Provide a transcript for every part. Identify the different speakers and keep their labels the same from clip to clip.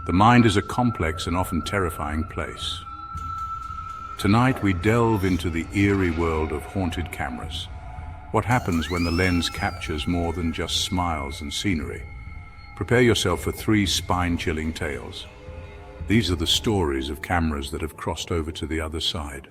Speaker 1: The mind is a complex and often terrifying place. Tonight we delve into the eerie world of haunted cameras. What happens when the lens captures more than just smiles and scenery? Prepare yourself for 3 spine-chilling tales. These are the stories of cameras that have crossed over to the other side.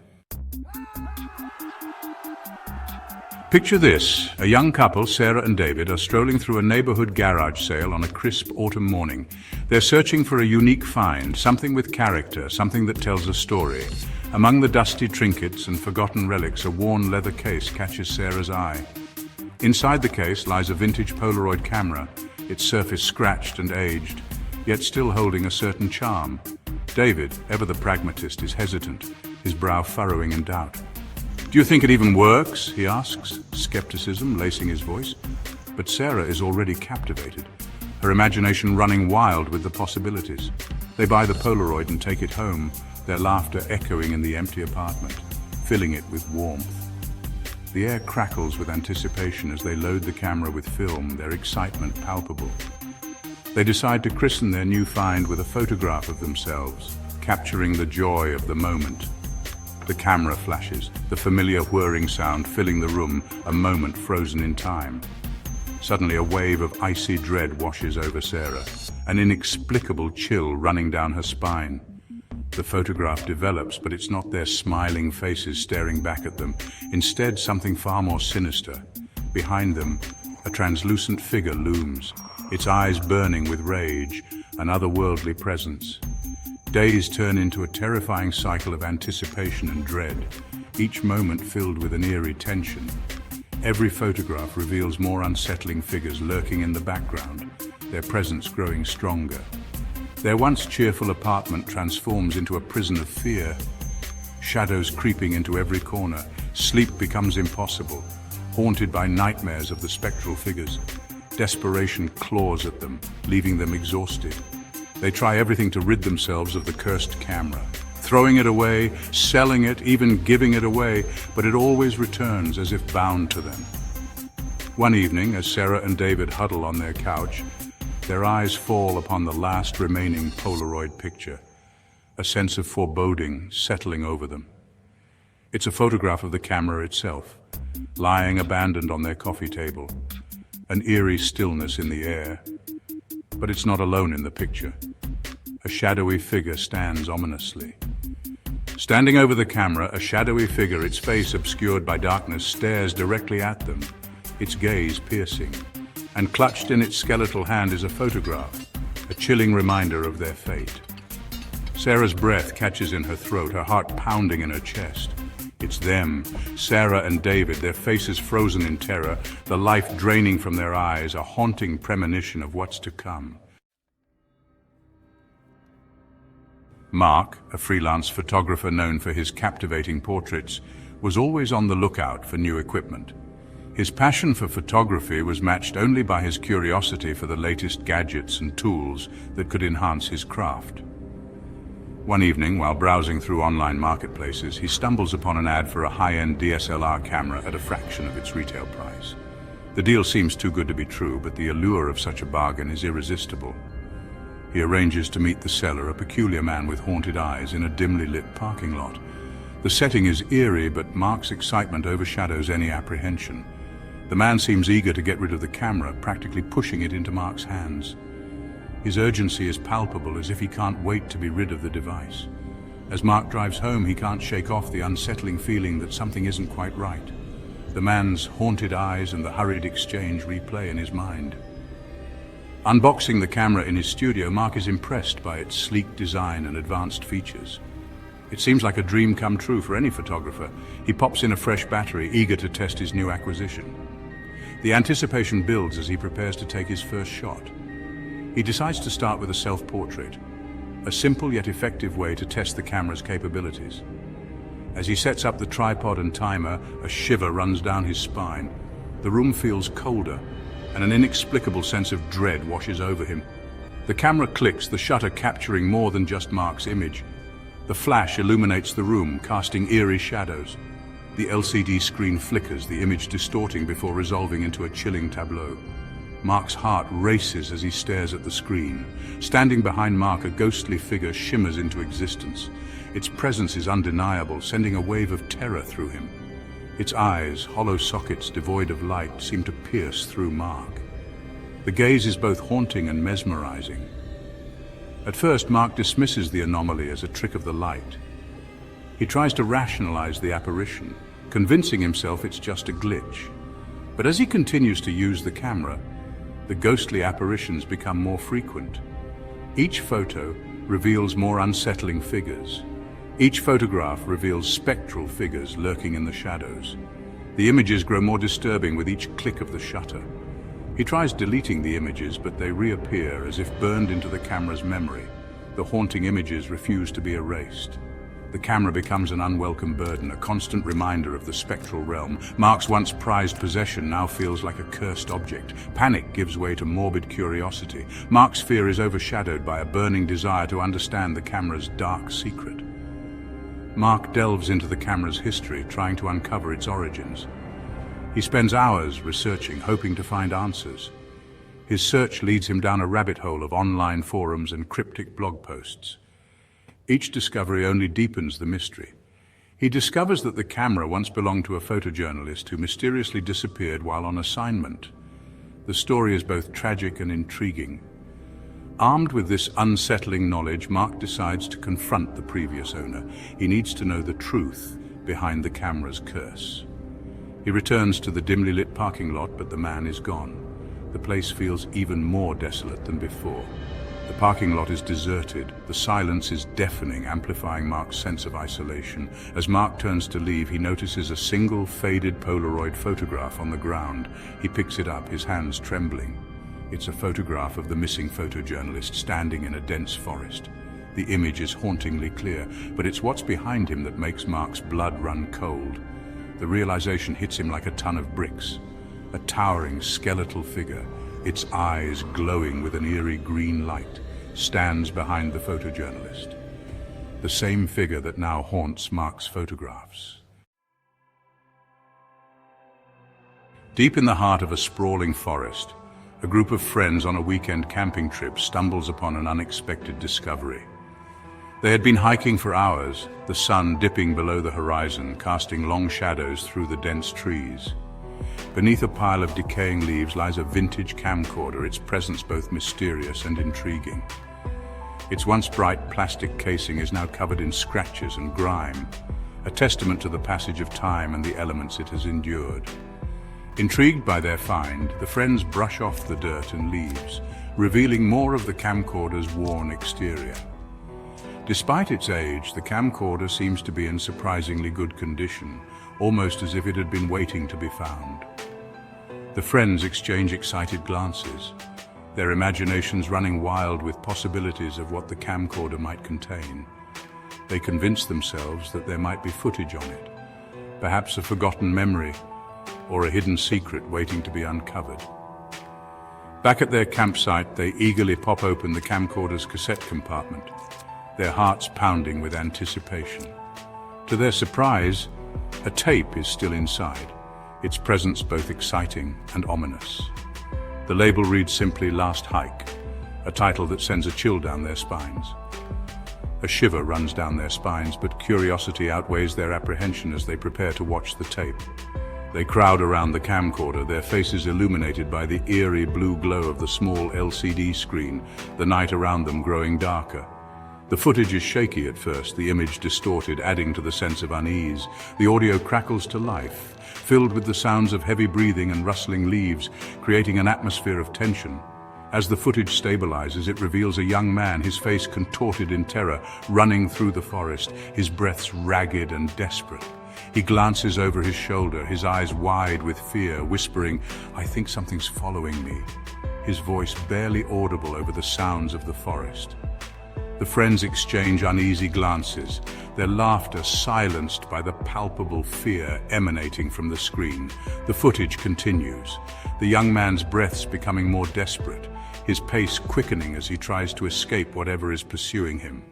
Speaker 1: Picture this. A young couple, Sarah and David, are strolling through a neighborhood garage sale on a crisp autumn morning. They're searching for a unique find, something with character, something that tells a story. Among the dusty trinkets and forgotten relics, a worn leather case catches Sarah's eye. Inside the case lies a vintage Polaroid camera, its surface scratched and aged, yet still holding a certain charm. David, ever the pragmatist, is hesitant, his brow furrowing in doubt. "Do you think it even works?" he asks, skepticism lacing his voice. But Sarah is already captivated, her imagination running wild with the possibilities. They buy the Polaroid and take it home, their laughter echoing in the empty apartment, filling it with warmth. The air crackles with anticipation as they load the camera with film, their excitement palpable. They decide to christen their new find with a photograph of themselves, capturing the joy of the moment. The camera flashes, the familiar whirring sound filling the room, a moment frozen in time. Suddenly a wave of icy dread washes over Sarah, an inexplicable chill running down her spine. The photograph develops, but it's not their smiling faces staring back at them. Instead, something far more sinister. Behind them, a translucent figure looms, its eyes burning with rage, an otherworldly presence. Days turn into a terrifying cycle of anticipation and dread, each moment filled with an eerie tension. Every photograph reveals more unsettling figures lurking in the background, their presence growing stronger. Their once cheerful apartment transforms into a prison of fear. Shadows creeping into every corner, sleep becomes impossible, haunted by nightmares of the spectral figures. Desperation claws at them, leaving them exhausted. They try everything to rid themselves of the cursed camera, throwing it away, selling it, even giving it away, but it always returns as if bound to them. One evening, as Sarah and David huddle on their couch, their eyes fall upon the last remaining Polaroid picture, a sense of foreboding settling over them. It's a photograph of the camera itself, lying abandoned on their coffee table, an eerie stillness in the air. But it's not alone in the picture. A shadowy figure stands ominously. Standing over the camera, a shadowy figure, its face obscured by darkness, stares directly at them, its gaze piercing. And clutched in its skeletal hand is a photograph, a chilling reminder of their fate. Sarah's breath catches in her throat, her heart pounding in her chest. It's them, Sarah and David, their faces frozen in terror, the life draining from their eyes, a haunting premonition of what's to come. Mark, a freelance photographer known for his captivating portraits, was always on the lookout for new equipment. His passion for photography was matched only by his curiosity for the latest gadgets and tools that could enhance his craft. One evening, while browsing through online marketplaces, he stumbles upon an ad for a high-end DSLR camera at a fraction of its retail price. The deal seems too good to be true, but the allure of such a bargain is irresistible. He arranges to meet the seller, a peculiar man with haunted eyes, in a dimly lit parking lot. The setting is eerie, but Mark's excitement overshadows any apprehension. The man seems eager to get rid of the camera, practically pushing it into Mark's hands. His urgency is palpable, as if he can't wait to be rid of the device. As Mark drives home, he can't shake off the unsettling feeling that something isn't quite right. The man's haunted eyes and the hurried exchange replay in his mind. Unboxing the camera in his studio, Mark is impressed by its sleek design and advanced features. It seems like a dream come true for any photographer. He pops in a fresh battery, eager to test his new acquisition. The anticipation builds as he prepares to take his first shot. He decides to start with a self-portrait, a simple yet effective way to test the camera's capabilities. As he sets up the tripod and timer, a shiver runs down his spine. The room feels colder, and an inexplicable sense of dread washes over him. The camera clicks, the shutter capturing more than just Mark's image. The flash illuminates the room, casting eerie shadows. The LCD screen flickers, the image distorting before resolving into a chilling tableau. Mark's heart races as he stares at the screen. Standing behind Mark, a ghostly figure shimmers into existence. Its presence is undeniable, sending a wave of terror through him. Its eyes, hollow sockets devoid of light, seem to pierce through Mark. The gaze is both haunting and mesmerizing. At first, Mark dismisses the anomaly as a trick of the light. He tries to rationalize the apparition, convincing himself it's just a glitch. But as he continues to use the camera, the ghostly apparitions become more frequent. Each photo reveals more unsettling figures. Each photograph reveals spectral figures lurking in the shadows. The images grow more disturbing with each click of the shutter. He tries deleting the images, but they reappear as if burned into the camera's memory. The haunting images refuse to be erased. The camera becomes an unwelcome burden, a constant reminder of the spectral realm. Mark's once prized possession now feels like a cursed object. Panic gives way to morbid curiosity. Mark's fear is overshadowed by a burning desire to understand the camera's dark secret. Mark delves into the camera's history, trying to uncover its origins. He spends hours researching, hoping to find answers. His search leads him down a rabbit hole of online forums and cryptic blog posts. Each discovery only deepens the mystery. He discovers that the camera once belonged to a photojournalist who mysteriously disappeared while on assignment. The story is both tragic and intriguing. Armed with this unsettling knowledge, Mark decides to confront the previous owner. He needs to know the truth behind the camera's curse. He returns to the dimly lit parking lot, but the man is gone. The place feels even more desolate than before. The parking lot is deserted. The silence is deafening, amplifying Mark's sense of isolation. As Mark turns to leave, he notices a single faded Polaroid photograph on the ground. He picks it up, his hands trembling. It's a photograph of the missing photojournalist standing in a dense forest. The image is hauntingly clear, but it's what's behind him that makes Mark's blood run cold. The realization hits him like a ton of bricks. A towering skeletal figure, its eyes glowing with an eerie green light, stands behind the photojournalist. The same figure that now haunts Mark's photographs. Deep in the heart of a sprawling forest, a group of friends on a weekend camping trip stumbles upon an unexpected discovery. They had been hiking for hours, the sun dipping below the horizon, casting long shadows through the dense trees. Beneath a pile of decaying leaves lies a vintage camcorder, its presence both mysterious and intriguing. Its once bright plastic casing is now covered in scratches and grime, a testament to the passage of time and the elements it has endured. Intrigued by their find, the friends brush off the dirt and leaves, revealing more of the camcorder's worn exterior. Despite its age, the camcorder seems to be in surprisingly good condition, almost as if it had been waiting to be found. The friends exchange excited glances, their imaginations running wild with possibilities of what the camcorder might contain. They convince themselves that there might be footage on it, perhaps a forgotten memory or a hidden secret waiting to be uncovered. Back at their campsite, they eagerly pop open the camcorder's cassette compartment, their hearts pounding with anticipation. To their surprise, a tape is still inside, its presence both exciting and ominous. The label reads simply "Last Hike," a title that sends a chill down their spines. A shiver runs down their spines, but curiosity outweighs their apprehension as they prepare to watch the tape. They crowd around the camcorder, their faces illuminated by the eerie blue glow of the small LCD screen, the night around them growing darker. The footage is shaky at first, the image distorted, adding to the sense of unease. The audio crackles to life, filled with the sounds of heavy breathing and rustling leaves, creating an atmosphere of tension. As the footage stabilizes, it reveals a young man, his face contorted in terror, running through the forest, his breaths ragged and desperate. He glances over his shoulder, his eyes wide with fear, whispering, "I think something's following me," his voice barely audible over the sounds of the forest. The friends exchange uneasy glances, their laughter silenced by the palpable fear emanating from the screen. The footage continues, the young man's breaths becoming more desperate, his pace quickening as he tries to escape whatever is pursuing him.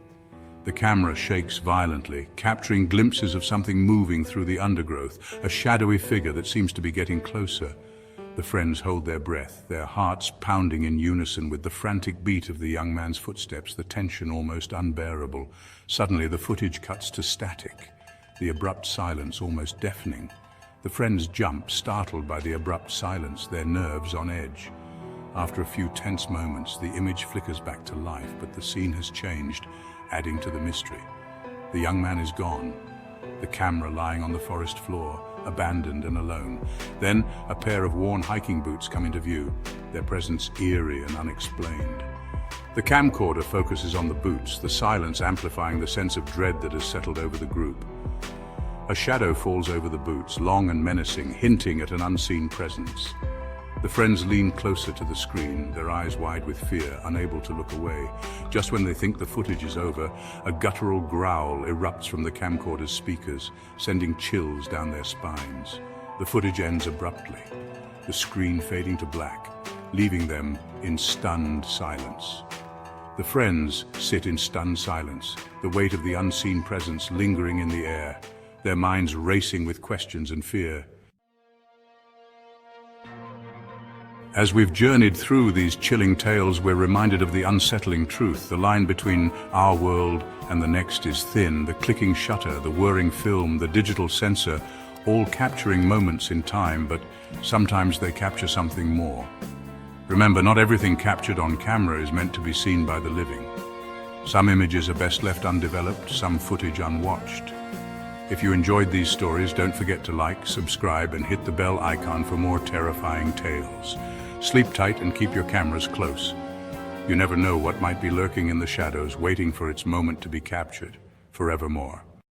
Speaker 1: The camera shakes violently, capturing glimpses of something moving through the undergrowth, a shadowy figure that seems to be getting closer. The friends hold their breath, their hearts pounding in unison with the frantic beat of the young man's footsteps, the tension almost unbearable. Suddenly the footage cuts to static, the abrupt silence almost deafening. The friends jump, startled by the abrupt silence, their nerves on edge. After a few tense moments, the image flickers back to life, but the scene has changed, adding to the mystery. The young man is gone, the camera lying on the forest floor, abandoned and alone. Then a pair of worn hiking boots come into view, their presence eerie and unexplained. The camcorder focuses on the boots, the silence amplifying the sense of dread that has settled over the group. A shadow falls over the boots, long and menacing, hinting at an unseen presence. The friends lean closer to the screen, their eyes wide with fear, unable to look away. Just when they think the footage is over, a guttural growl erupts from the camcorder's speakers, sending chills down their spines. The footage ends abruptly, the screen fading to black, leaving them in stunned silence. The friends sit in stunned silence, the weight of the unseen presence lingering in the air, their minds racing with questions and fear. As we've journeyed through these chilling tales, we're reminded of the unsettling truth. The line between our world and the next is thin. The clicking shutter, the whirring film, the digital sensor, all capturing moments in time, but sometimes they capture something more. Remember, not everything captured on camera is meant to be seen by the living. Some images are best left undeveloped, some footage unwatched. If you enjoyed these stories, don't forget to like, subscribe, and hit the bell icon for more terrifying tales. Sleep tight and keep your cameras close. You never know what might be lurking in the shadows, waiting for its moment to be captured forevermore.